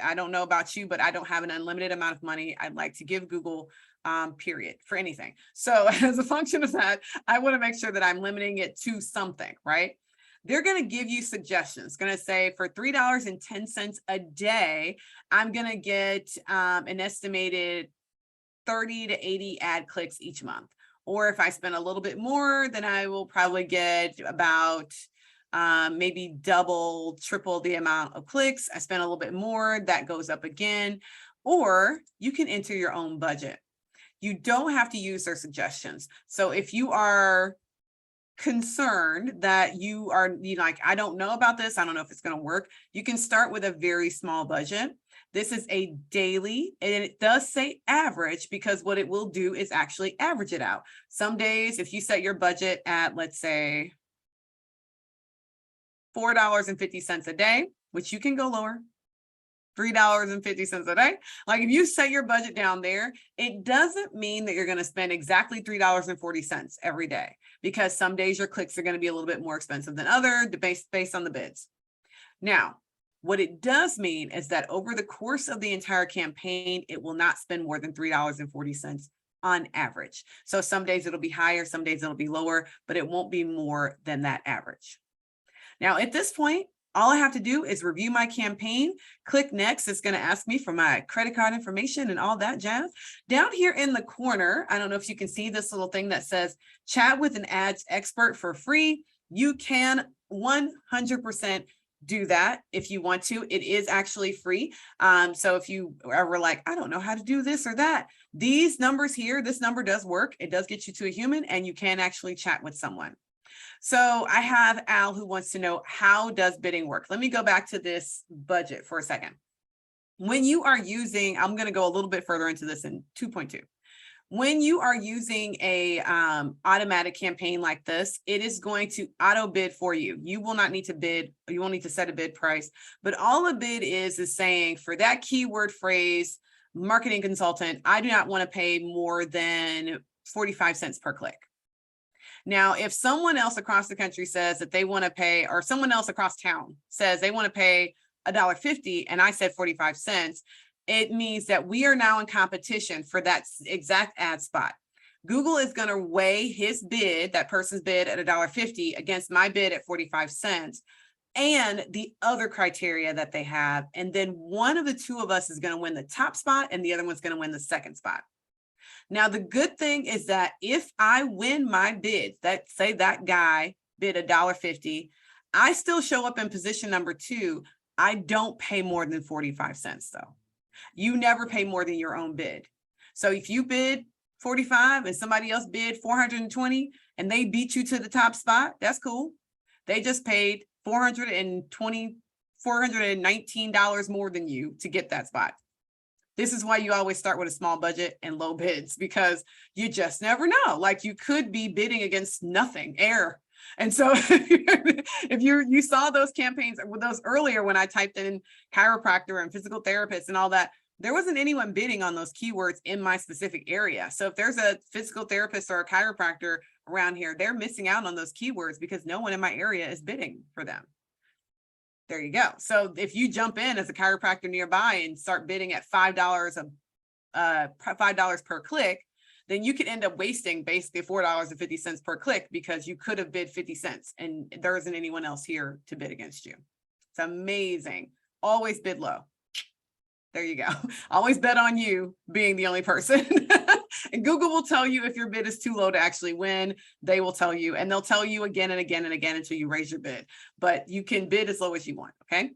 B: I don't know about you, but I don't have an unlimited amount of money I'd like to give Google, period, for anything. So as a function of that, I want to make sure that I'm limiting it to something, right? They're going to give you suggestions. Going to say for $3.10 a day, I'm going to get an estimated 30 to 80 ad clicks each month. Or if I spend a little bit more, then I will probably get about maybe double, triple the amount of clicks. I spend a little bit more, that goes up again. Or you can enter your own budget. You don't have to use their suggestions. So if you are concerned that you like, I don't know about this, I don't know if it's going to work, you can start with a very small budget. This is a daily, and it does say average because what it will do is actually average it out. Some days, if you set your budget at, let's say, $4.50 a day, which you can go lower, $3.50 a day. Like if you set your budget down there, it doesn't mean that you're going to spend exactly $3.40 every day, because some days your clicks are going to be a little bit more expensive than other based on the bids. Now, what it does mean is that over the course of the entire campaign, it will not spend more than $3.40 on average. So some days it'll be higher, some days it'll be lower, but it won't be more than that average. Now, at this point, all I have to do is review my campaign, click next. It's going to ask me for my credit card information and all that jazz. Down here in the corner, I don't know if you can see this little thing that says chat with an ads expert for free. You can 100% do that if you want to. It is actually free. So if you were like, I don't know how to do this or that, these numbers here, this number does work. It does get you to a human, and you can actually chat with someone. So I have Al who wants to know, how does bidding work? Let me go back to this budget for a second. When you are using, I'm going to go a little bit further into this in 2.2. When you are using a automatic campaign like this, it is going to auto bid for you. You will not need to bid. You won't need to set a bid price, but all a bid is saying for that keyword phrase, marketing consultant, I do not want to pay more than 45 cents per click. Now, if someone else across the country says that they want to pay, or someone else across town says they want to pay $1.50 and I said 45 cents, it means that we are now in competition for that exact ad spot. Google is going to weigh his bid, that person's bid at $1.50 against my bid at 45 cents and the other criteria that they have. And then one of the two of us is going to win the top spot and the other one's going to win the second spot. Now, the good thing is that if I win my bid, that say that guy bid $1.50, I still show up in position number 2. I don't pay more than 45 cents though. You never pay more than your own bid. So if you bid 45 and somebody else bid 420 and they beat you to the top spot, that's cool. They just paid $419 more than you to get that spot. This is why you always start with a small budget and low bids, because you just never know. Like, you could be bidding against nothing, air. And so if you saw those campaigns with those earlier, when I typed in chiropractor and physical therapist and all that, there wasn't anyone bidding on those keywords in my specific area. So if there's a physical therapist or a chiropractor around here, they're missing out on those keywords because no one in my area is bidding for them. There you go. So if you jump in as a chiropractor nearby and start bidding at $5 per click, then you could end up wasting basically $4.50 per click, because you could have bid 50 cents and there isn't anyone else here to bid against you. It's amazing. Always bid low. There you go. Always bet on you being the only person. And Google will tell you if your bid is too low to actually win. They will tell you, and they'll tell you again and again and again until you raise your bid. But you can bid as low as you want. Okay.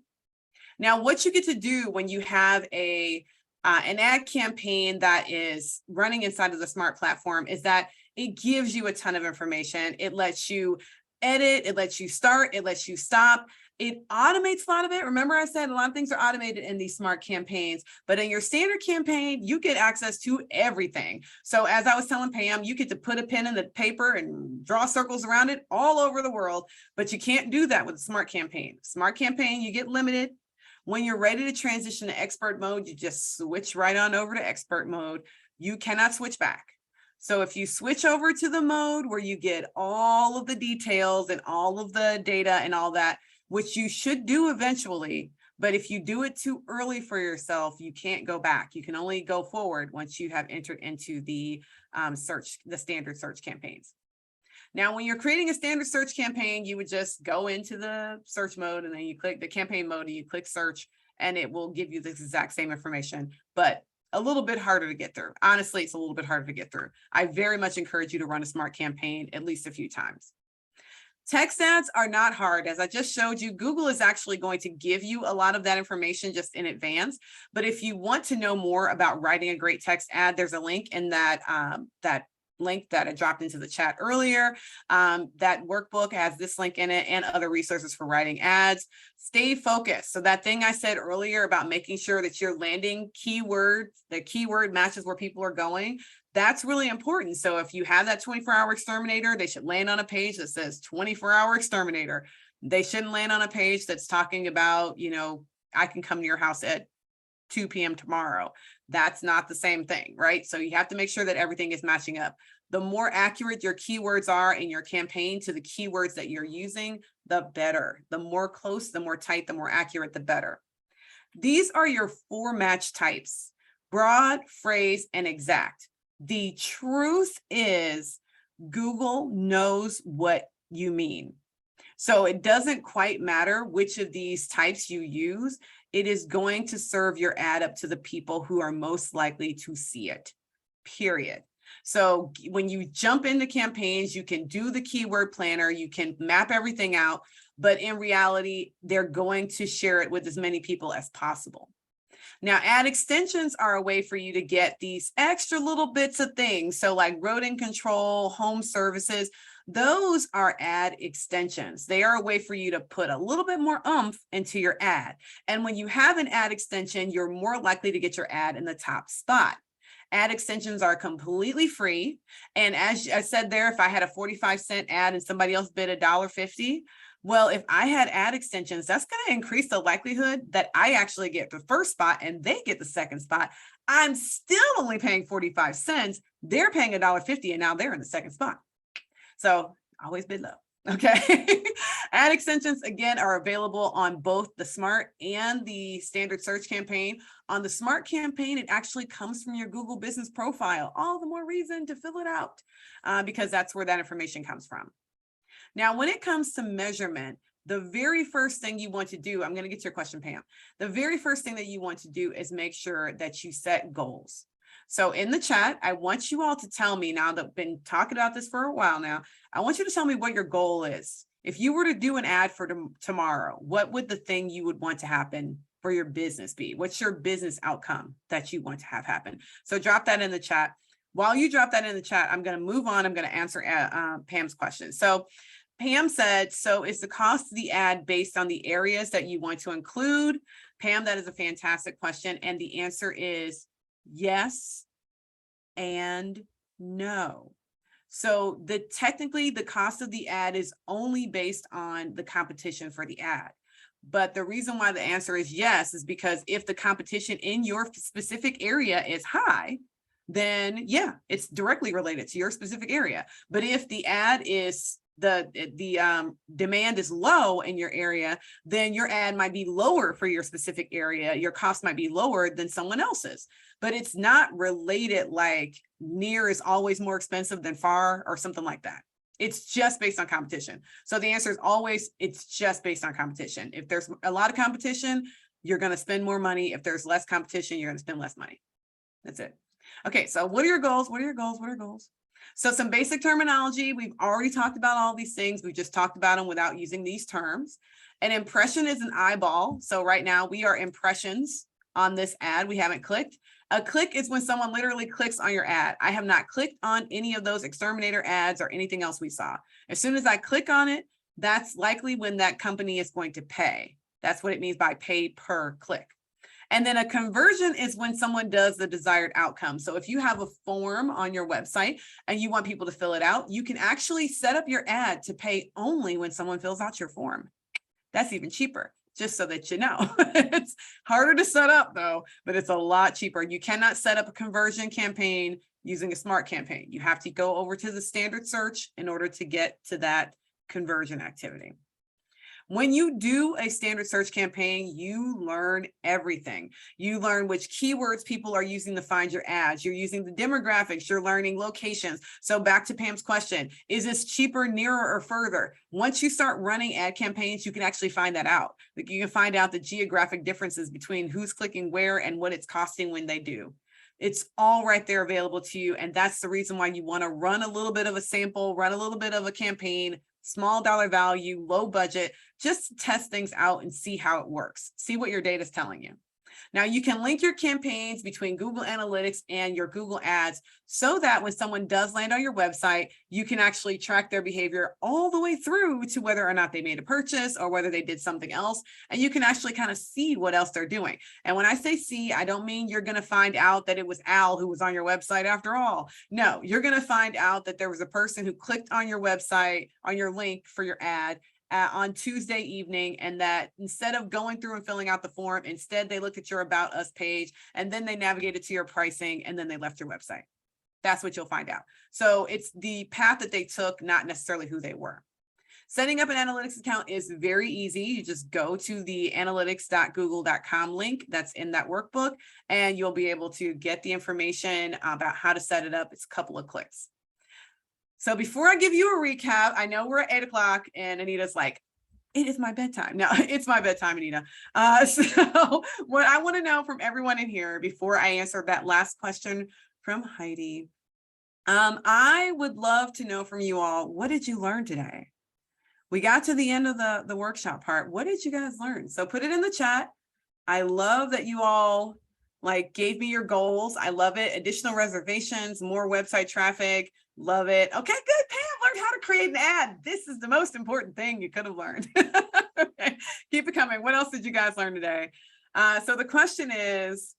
B: Now, what you get to do when you have an ad campaign that is running inside of the Smart platform is that it gives you a ton of information. It lets you edit, it lets you start, it lets you stop. It automates a lot of it. Remember, I said a lot of things are automated in these Smart campaigns, but in your standard campaign, you get access to everything. So as I was telling Pam, you get to put a pen in the paper and draw circles around it all over the world, but you can't do that with a Smart campaign. Smart campaign, you get limited. When you're ready to transition to expert mode, you just switch right on over to expert mode. You cannot switch back. So if you switch over to the mode where you get all of the details and all of the data and all that, which you should do eventually, but if you do it too early for yourself, you can't go back. You can only go forward once you have entered into the standard search campaigns. Now, when you're creating a standard search campaign, you would just go into the search mode and then you click the campaign mode and you click search, and it will give you the exact same information, but a little bit harder to get through. Honestly, it's a little bit harder to get through. I very much encourage you to run a Smart campaign at least a few times. Text ads are not hard. As I just showed you, Google is actually going to give you a lot of that information just in advance. But if you want to know more about writing a great text ad, there's a link in that link that I dropped into the chat earlier. That workbook has this link in it and other resources for writing ads. Stay focused. So that thing I said earlier about making sure that you're landing keywords, the keyword matches where people are going, that's really important. So if you have that 24-hour exterminator, they should land on a page that says 24-hour exterminator. They shouldn't land on a page that's talking about, I can come to your house at 2 p.m. tomorrow. That's not the same thing, right? So you have to make sure that everything is matching up. The more accurate your keywords are in your campaign to the keywords that you're using, the better. The more close, the more tight, the more accurate, the better. These are your 4 match types: broad, phrase, and exact. The truth is Google knows what you mean. So it doesn't quite matter which of these types you use. It is going to serve your ad up to the people who are most likely to see it, period. So when you jump into campaigns, you can do the keyword planner, you can map everything out, but in reality, they're going to share it with as many people as possible. Now, ad extensions are a way for you to get these extra little bits of things. So like rodent control, home services, those are ad extensions. They are a way for you to put a little bit more oomph into your ad. And when you have an ad extension, you're more likely to get your ad in the top spot. Ad extensions are completely free. And as I said there, if I had a 45-cent ad and somebody else bid $1.50, well, if I had ad extensions, that's going to increase the likelihood that I actually get the first spot and they get the second spot. I'm still only paying 45 cents. They're paying $1.50 and now they're in the second spot. So always bid low. Okay. Ad extensions, again, are available on both the Smart and the standard search campaign. On the Smart campaign, it actually comes from your Google business profile. All the more reason to fill it out because that's where that information comes from. Now, when it comes to measurement, the very first thing you want to do, I'm going to get to your question, Pam. The very first thing that you want to do is make sure that you set goals. So in the chat, I want you all to tell me, now that I've been talking about this for a while now, I want you to tell me what your goal is. If you were to do an ad for tomorrow, what would the thing you would want to happen for your business be? What's your business outcome that you want to have happen? So drop that in the chat. while you drop that in the chat, I'm going to move on. I'm going to answer Pam's question. So Pam said, so is the cost of the ad based on the areas that you want to include? Pam, that is a fantastic question. And the answer is yes and no. So technically the cost of the ad is only based on the competition for the ad. But the reason why the answer is yes is because if the competition in your specific area is high, then yeah, it's directly related to your specific area. But if the ad is the demand is low in your area, then your ad might be lower for your specific area. Your cost might be lower than someone else's, but it's not related like near is always more expensive than far or something like that. It's just based on competition. So the answer is always, it's just based on competition. If there's a lot of competition, you're going to spend more money. If there's less competition, you're going to spend less money. That's it. Okay, so what are your goals? What are your goals? What are your goals? So some basic terminology. We've already talked about all these things. We just talked about them without using these terms. An impression is an eyeball. So right now we are impressions on this ad. We haven't clicked. A click is when someone literally clicks on your ad. I have not clicked on any of those exterminator ads or anything else we saw. As soon as I click on it, that's likely when that company is going to pay. That's what it means by pay per click. And then a conversion is when someone does the desired outcome. So if you have a form on your website and you want people to fill it out, you can actually set up your ad to pay only when someone fills out your form. That's even cheaper, just so that you know. It's harder to set up though, but it's a lot cheaper. You cannot set up a conversion campaign using a smart campaign. You have to go over to the standard search in order to get to that conversion activity. When you do a standard search campaign, you learn everything. You learn which keywords people are using to find your ads. You're using the demographics, you're learning locations. So back to Pam's question, is this cheaper, nearer, or further? Once you start running ad campaigns, you can actually find that out. Like you can find out the geographic differences between who's clicking where and what it's costing when they do. It's all right there available to you. And that's the reason why you want to run a little bit of a sample, run a little bit of a campaign, small dollar value, low budget, just to test things out and see how it works. See what your data is telling you. Now you can link your campaigns between Google Analytics and your Google Ads so that when someone does land on your website, you can actually track their behavior all the way through to whether or not they made a purchase or whether they did something else. And you can actually kind of see what else they're doing. And when I say see, I don't mean you're going to find out that it was Al who was on your website after all. No, you're going to find out that there was a person who clicked on your website, on your link for your ad, on Tuesday evening, and that instead of going through and filling out the form, instead they looked at your About Us page and then they navigated to your pricing and then they left your website. That's what you'll find out. So it's the path that they took, not necessarily who they were. Setting up an analytics account is very easy. You just go to the analytics.google.com link that's in that workbook, and you'll be able to get the information about how to set it up. It's a couple of clicks. So before I give you a recap, I know we're at 8 o'clock and Anita's like, it is my bedtime. No, it's my bedtime, Anita. So what I want to know from everyone in here before I answer that last question from Heidi, I would love to know from you all, what did you learn today? We got to the end of the workshop part. What did you guys learn? So put it in the chat. I love that you all gave me your goals. I love it. Additional reservations, more website traffic. Love it. Okay, good. Pam learned how to create an ad. This is the most important thing you could have learned. Okay. Keep it coming. What else did you guys learn today? So the question is,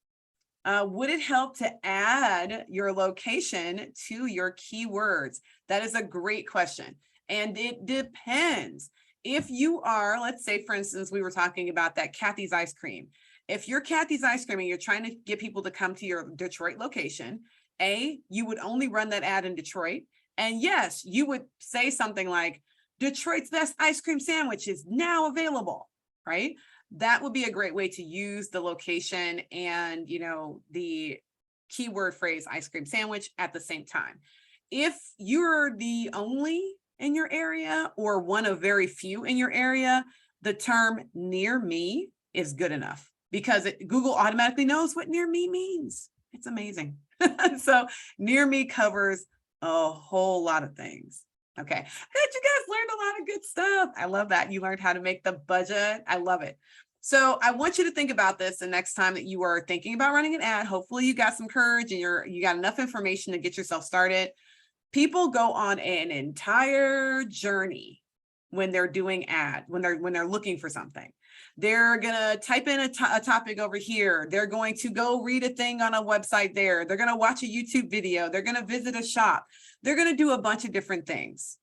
B: would it help to add your location to your keywords? That is a great question. And it depends. If you are, let's say, for instance, we were talking about that Kathy's ice cream. If you're Kathy's ice cream and you're trying to get people to come to your Detroit location, you would only run that ad in Detroit. And yes, you would say something like, Detroit's best ice cream sandwich is now available, right? That would be a great way to use the location and, the keyword phrase ice cream sandwich at the same time. If you're the only in your area or one of very few in your area, the term near me is good enough because Google automatically knows what near me means. It's amazing. So near me covers a whole lot of things. Okay. Good. You guys learned a lot of good stuff. I love that. You learned how to make the budget. I love it. So I want you to think about this the next time that you are thinking about running an ad. Hopefully you got some courage and you got enough information to get yourself started. People go on an entire journey when they're doing ad, when they're looking for something. They're gonna type in a topic over here. They're going to go read a thing on a website there. They're gonna watch a YouTube video. They're gonna visit a shop. They're gonna do a bunch of different things.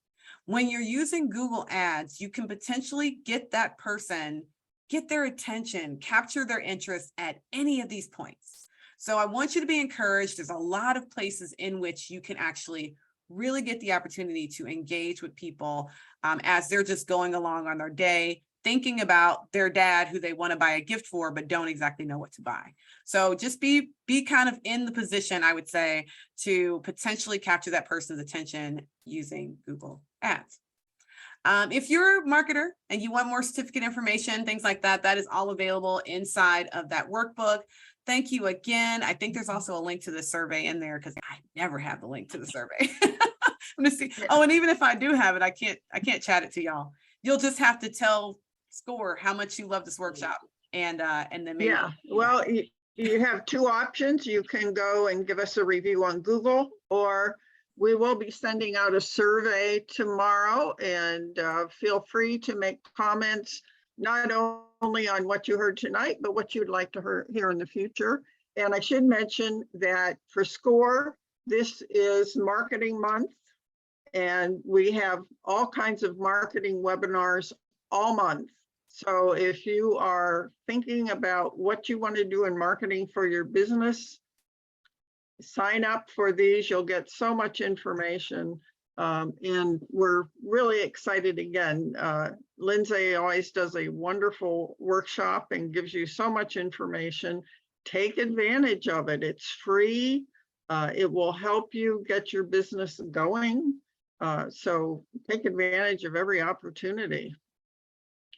B: When you're using Google Ads, you can potentially get that person, get their attention, capture their interest at any of these points. So I want you to be encouraged. There's a lot of places in which you can actually really get the opportunity to engage with people as they're just going along on their day, thinking about their dad who they want to buy a gift for, but don't exactly know what to buy. So just be kind of in the position, I would say, to potentially capture that person's attention using Google Ads. If you're a marketer and you want more certificate information, things like that, that is all available inside of that workbook. Thank you again. I think there's also a link to the survey in there because I never have the link to the survey. I'm gonna see. Oh, and even if I do have it, I can't chat it to y'all. You'll just have to tell SCORE how much you love this workshop, and then maybe.
A: Yeah, well, you have two options. You can go and give us a review on Google, or we will be sending out a survey tomorrow, and feel free to make comments, not only on what you heard tonight, but what you'd like to hear in the future. And I should mention that for SCORE, this is Marketing Month, and we have all kinds of marketing webinars all month. So if you are thinking about what you want to do in marketing for your business, sign up for these. You'll get so much information. And we're really excited again. Lindsay always does a wonderful workshop and gives you so much information. Take advantage of it. It's free. It will help you get your business going. So take advantage of every opportunity.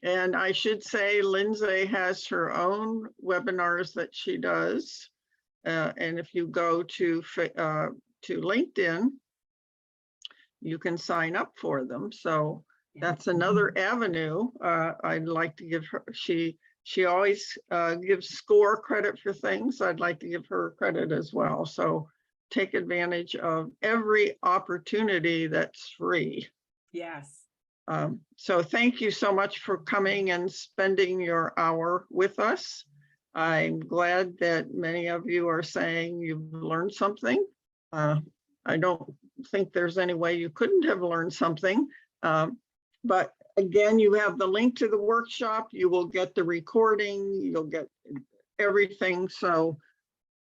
A: And I should say, Lindsay has her own webinars that she does. And if you go to LinkedIn, you can sign up for them. So that's another avenue. I'd like to give her, she always gives SCORE credit for things. I'd like to give her credit as well. So take advantage of every opportunity that's free.
B: Yes.
A: So thank you so much for coming and spending your hour with us. I'm glad that many of you are saying you've learned something. I don't think there's any way you couldn't have learned something. But again, you have the link to the workshop. You will get the recording. You'll get everything so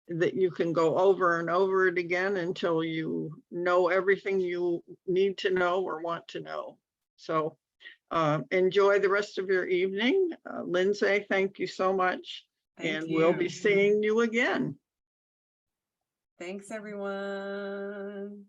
A: that you can go over and over it again until you know everything you need to know or want to know. So enjoy the rest of your evening. Lindsay, thank you so much. And we'll be seeing you again.
B: Thanks, everyone.